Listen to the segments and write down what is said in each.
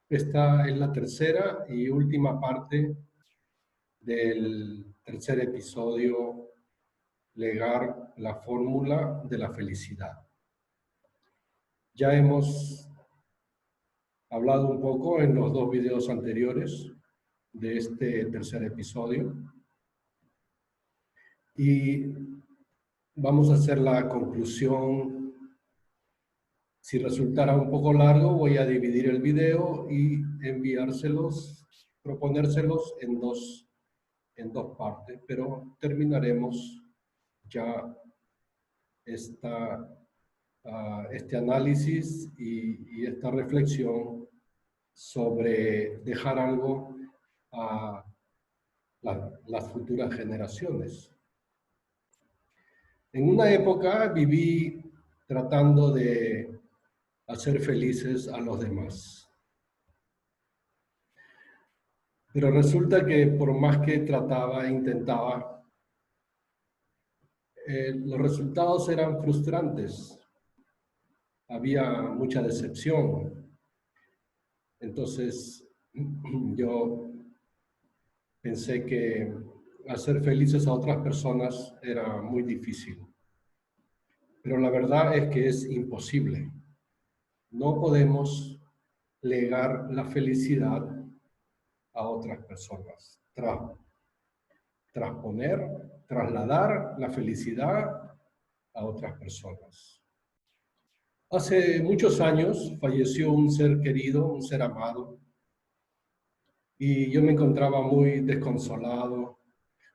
Esta es la tercera y última parte del tercer episodio, Legar la fórmula de la felicidad. Ya hemos hablado un poco en los dos videos anteriores de este tercer episodio y vamos a hacer la conclusión. Si resultara un poco largo, voy a dividir el video y enviárselos, proponérselos en dos partes, pero terminaremos ya este análisis y esta reflexión sobre dejar algo a las futuras generaciones. En una época viví tratando de hacer felices a los demás. Pero resulta que por más que trataba e intentaba, los resultados eran frustrantes. Había mucha decepción. Entonces yo pensé que hacer felices a otras personas era muy difícil. Pero la verdad es que es imposible. No podemos legar la felicidad a otras personas. Trasladar la felicidad a otras personas. Hace muchos años falleció un ser querido, un ser amado, y yo me encontraba muy desconsolado,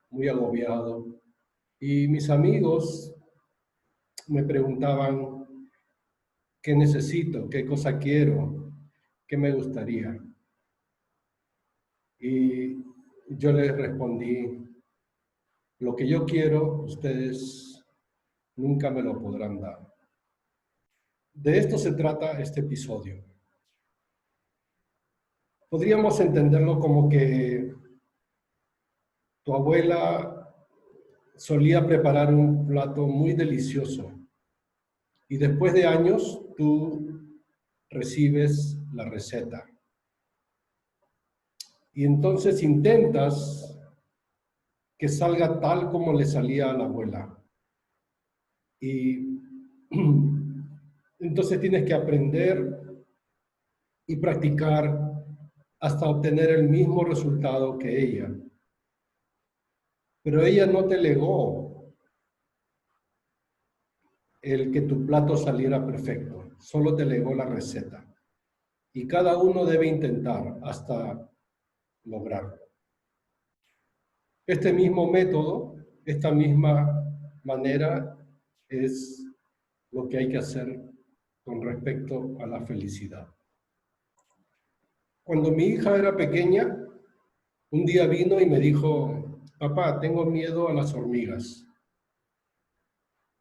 muy agobiado, y mis amigos me preguntaban qué necesito, qué cosa quiero, qué me gustaría. Y yo les respondí, lo que yo quiero, ustedes nunca me lo podrán dar. De esto se trata este episodio. Podríamos entenderlo como que tu abuela solía preparar un plato muy delicioso y después de años tú recibes la receta. Y entonces intentas que salga tal como le salía a la abuela. Y entonces tienes que aprender y practicar hasta obtener el mismo resultado que ella. Pero ella no te legó el que tu plato saliera perfecto, solo te legó la receta. Y cada uno debe intentar hasta lograrlo. Este mismo método, esta misma manera es lo que hay que hacer con respecto a la felicidad. Cuando mi hija era pequeña, un día vino y me dijo, papá, tengo miedo a las hormigas.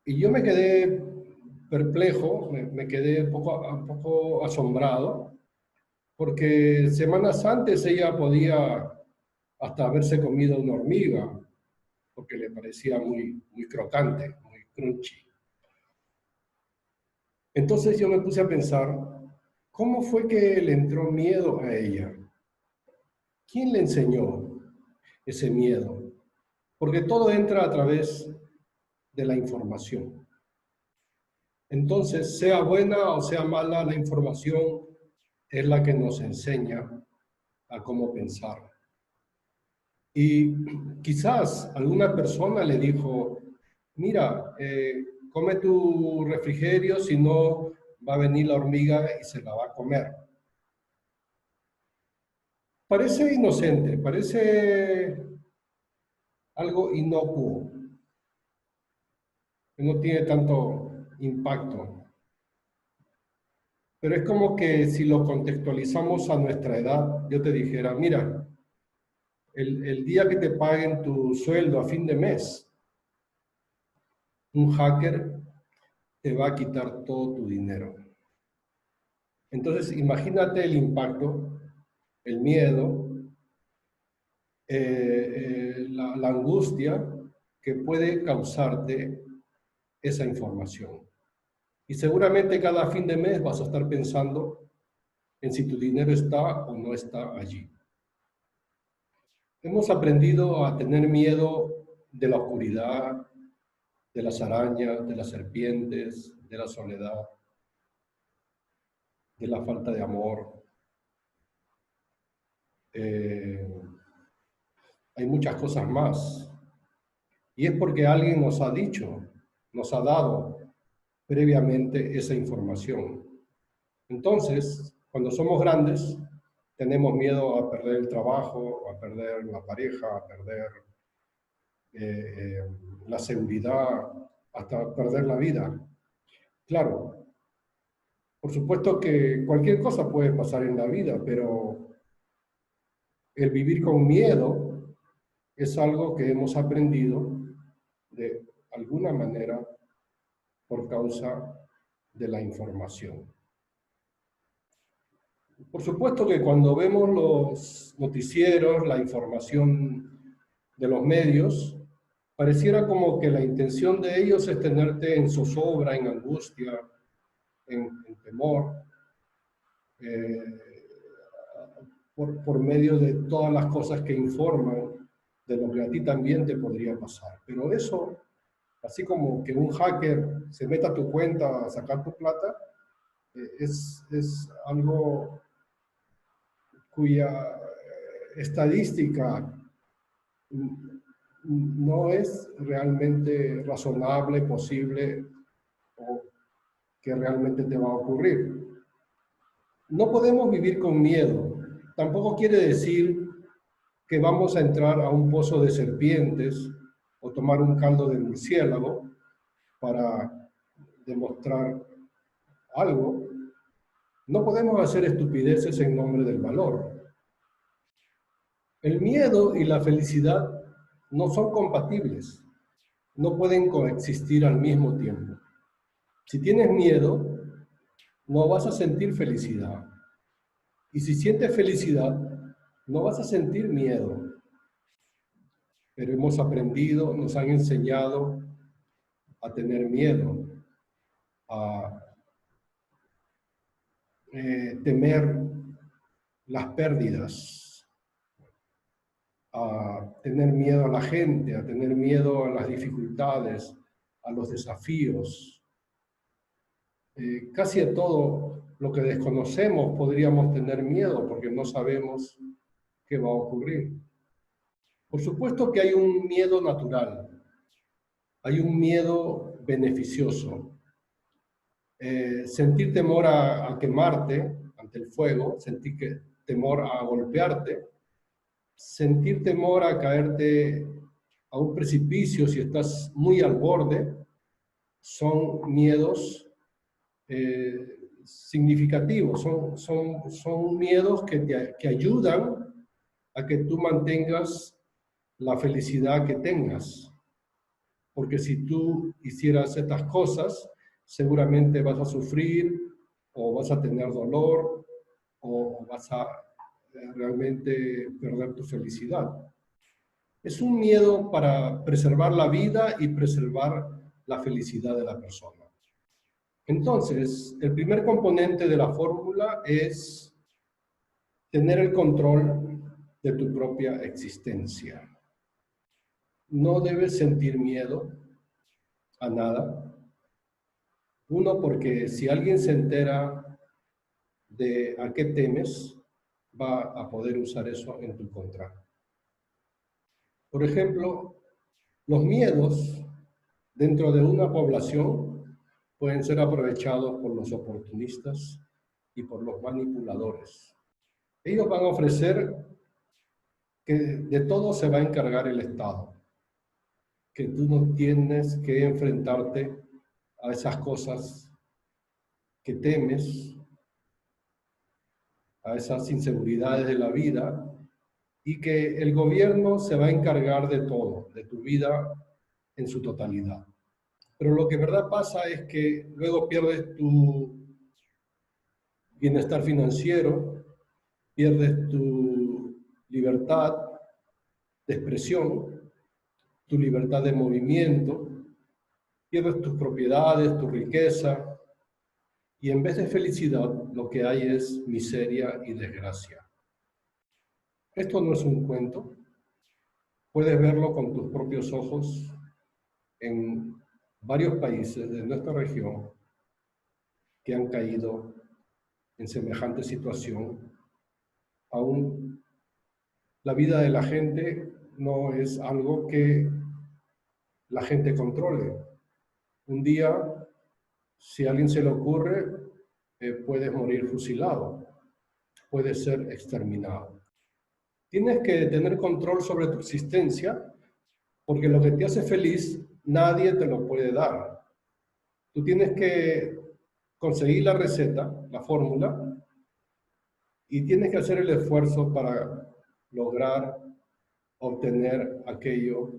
Y yo me quedé perplejo, me quedé un poco asombrado, porque semanas antes ella podía hasta haberse comido una hormiga, porque le parecía muy crocante, muy crunchy. Entonces yo me puse a pensar, ¿cómo fue que le entró miedo a ella? ¿Quién le enseñó ese miedo? Porque todo entra a través de la información. Entonces, sea buena o sea mala, la información es la que nos enseña a cómo pensar. Y quizás alguna persona le dijo, mira, come tu refrigerio, si no va a venir la hormiga y se la va a comer. Parece inocente, parece algo inocuo, que no tiene tanto impacto. Pero es como que si lo contextualizamos a nuestra edad, yo te dijera, mira, el día que te paguen tu sueldo a fin de mes, un hacker te va a quitar todo tu dinero. Entonces, imagínate el impacto, el miedo, la angustia que puede causarte esa información. Y seguramente cada fin de mes vas a estar pensando en si tu dinero está o no está allí. Hemos aprendido a tener miedo de la oscuridad, de las arañas, de las serpientes, de la soledad, de la falta de amor. Hay muchas cosas más. Y es porque alguien nos ha dicho, nos ha dado previamente esa información. Entonces, cuando somos grandes, tenemos miedo a perder el trabajo, a perder la pareja, a perder la seguridad, hasta perder la vida. Claro, por supuesto que cualquier cosa puede pasar en la vida, pero el vivir con miedo es algo que hemos aprendido de alguna manera por causa de la información. Por supuesto que cuando vemos los noticieros, la información de los medios, pareciera como que la intención de ellos es tenerte en zozobra, en angustia, en temor, por medio de todas las cosas que informan de lo que a ti también te podría pasar. Pero eso, así como que un hacker se meta a tu cuenta a sacar tu plata, es algo cuya estadística no es realmente razonable, posible o que realmente te va a ocurrir. No podemos vivir con miedo. Tampoco quiere decir que vamos a entrar a un pozo de serpientes o tomar un caldo de murciélago para demostrar algo. No podemos hacer estupideces en nombre del valor. El miedo y la felicidad no son compatibles, no pueden coexistir al mismo tiempo. Si tienes miedo, no vas a sentir felicidad. Y si sientes felicidad, no vas a sentir miedo. Pero hemos aprendido, nos han enseñado a tener miedo, a temer las pérdidas, a tener miedo a la gente, a tener miedo a las dificultades, a los desafíos. Casi a todo lo que desconocemos podríamos tener miedo porque no sabemos qué va a ocurrir. Por supuesto que hay un miedo natural, hay un miedo beneficioso. Sentir temor a quemarte ante el fuego, sentir temor a golpearte, sentir temor a caerte a un precipicio si estás muy al borde, son miedos significativos, son miedos que ayudan a que tú mantengas la felicidad que tengas. Porque si tú hicieras estas cosas, seguramente vas a sufrir o vas a tener dolor o vas a realmente perder tu felicidad. Es un miedo para preservar la vida y preservar la felicidad de la persona. Entonces, el primer componente de la fórmula es tener el control de tu propia existencia. No debes sentir miedo a nada. Uno, porque si alguien se entera de a qué temes, va a poder usar eso en tu contra. Por ejemplo, los miedos dentro de una población pueden ser aprovechados por los oportunistas y por los manipuladores. Ellos van a ofrecer que de todo se va a encargar el Estado, que tú no tienes que enfrentarte a esas cosas que temes, a esas inseguridades de la vida, y que el gobierno se va a encargar de todo, de tu vida en su totalidad. Pero lo que verdad pasa es que luego pierdes tu bienestar financiero, pierdes tu libertad de expresión, tu libertad de movimiento, pierdes tus propiedades, tu riqueza, y en vez de felicidad lo que hay es miseria y desgracia. Esto no es un cuento, puedes verlo con tus propios ojos en varios países de nuestra región que han caído en semejante situación. Aún la vida de la gente no es algo que la gente controle. Un día, si a alguien se le ocurre, puedes morir fusilado, puedes ser exterminado. Tienes que tener control sobre tu existencia, porque lo que te hace feliz nadie te lo puede dar. Tú tienes que conseguir la receta, la fórmula, y tienes que hacer el esfuerzo para lograr obtener aquello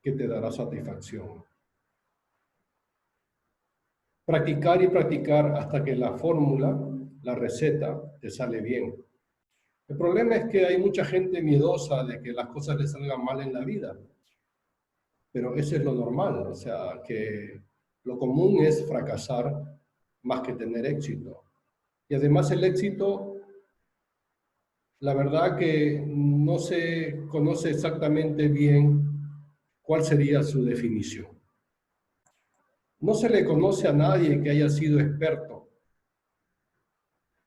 que te dará satisfacción. Practicar y practicar hasta que la fórmula, la receta, te sale bien. El problema es que hay mucha gente miedosa de que las cosas les salgan mal en la vida, pero eso es lo normal, o sea, que lo común es fracasar más que tener éxito. Y además el éxito, la verdad que no se conoce exactamente bien cuál sería su definición. No se le conoce a nadie que haya sido experto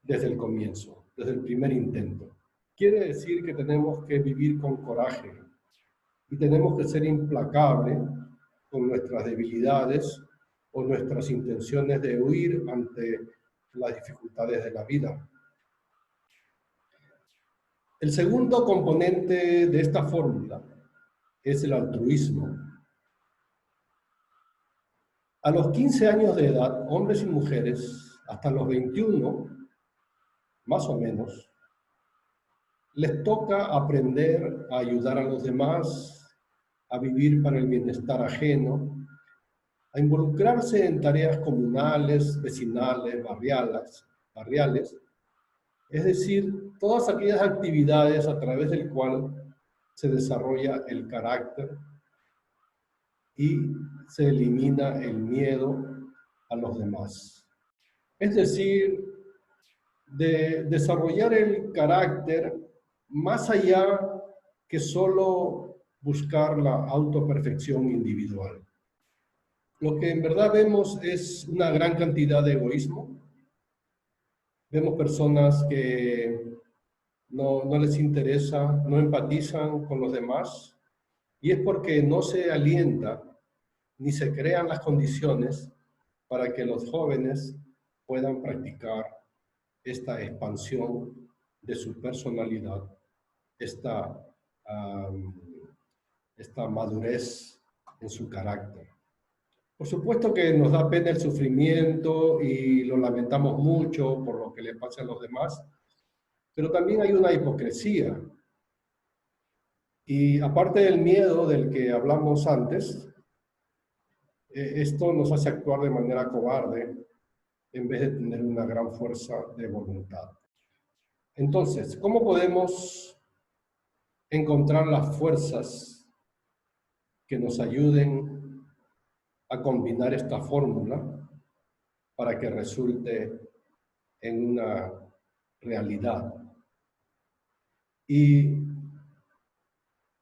desde el comienzo, desde el primer intento. Quiere decir que tenemos que vivir con coraje y tenemos que ser implacables con nuestras debilidades o nuestras intenciones de huir ante las dificultades de la vida. El segundo componente de esta fórmula es el altruismo. A los 15 años de edad, hombres y mujeres, hasta los 21, más o menos, les toca aprender a ayudar a los demás, a vivir para el bienestar ajeno, a involucrarse en tareas comunales, vecinales, barriales, es decir, todas aquellas actividades a través del cual se desarrolla el carácter y se elimina el miedo a los demás. Es decir, de desarrollar el carácter más allá que solo buscar la autoperfección individual. Lo que en verdad vemos es una gran cantidad de egoísmo. Vemos personas que no les interesa, no empatizan con los demás, y es porque no se alienta ni se crean las condiciones para que los jóvenes puedan practicar esta expansión de su personalidad, esta madurez en su carácter. Por supuesto que nos da pena el sufrimiento y lo lamentamos mucho por lo que le pasa a los demás, pero también hay una hipocresía. Y aparte del miedo del que hablamos antes, esto nos hace actuar de manera cobarde en vez de tener una gran fuerza de voluntad. Entonces, ¿cómo podemos encontrar las fuerzas que nos ayuden a combinar esta fórmula para que resulte en una realidad? Y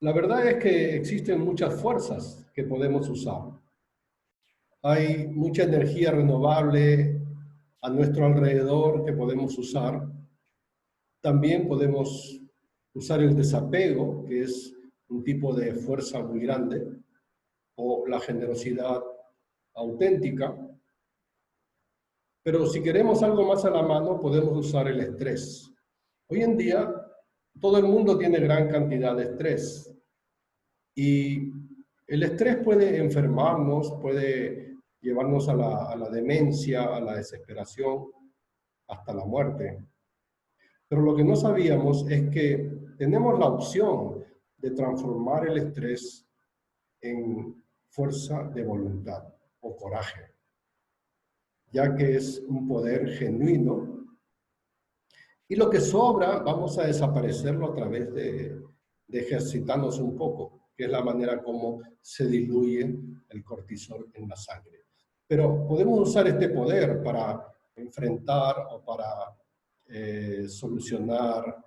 la verdad es que existen muchas fuerzas que podemos usar. Hay mucha energía renovable a nuestro alrededor que podemos usar. También podemos usar el desapego, que es un tipo de fuerza muy grande, o la generosidad auténtica. Pero si queremos algo más a la mano, podemos usar el estrés. Hoy en día, todo el mundo tiene gran cantidad de estrés. Y el estrés puede enfermarnos, puede llevarnos a la demencia, a la desesperación, hasta la muerte. Pero lo que no sabíamos es que tenemos la opción de transformar el estrés en fuerza de voluntad o coraje, ya que es un poder genuino. Y lo que sobra vamos a desaparecerlo a través de ejercitarnos un poco, que es la manera como se diluye el cortisol en la sangre. Pero podemos usar este poder para enfrentar o para solucionar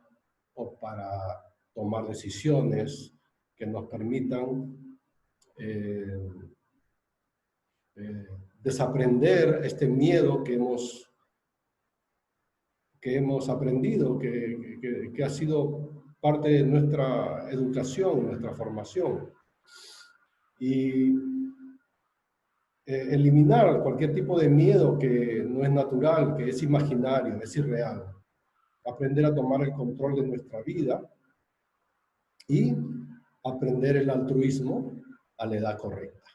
o para tomar decisiones que nos permitan desaprender este miedo que hemos aprendido, que ha sido parte de nuestra educación, nuestra formación. Y eliminar cualquier tipo de miedo que no es natural, que es imaginario, es irreal. Aprender a tomar el control de nuestra vida y aprender el altruismo a la edad correcta.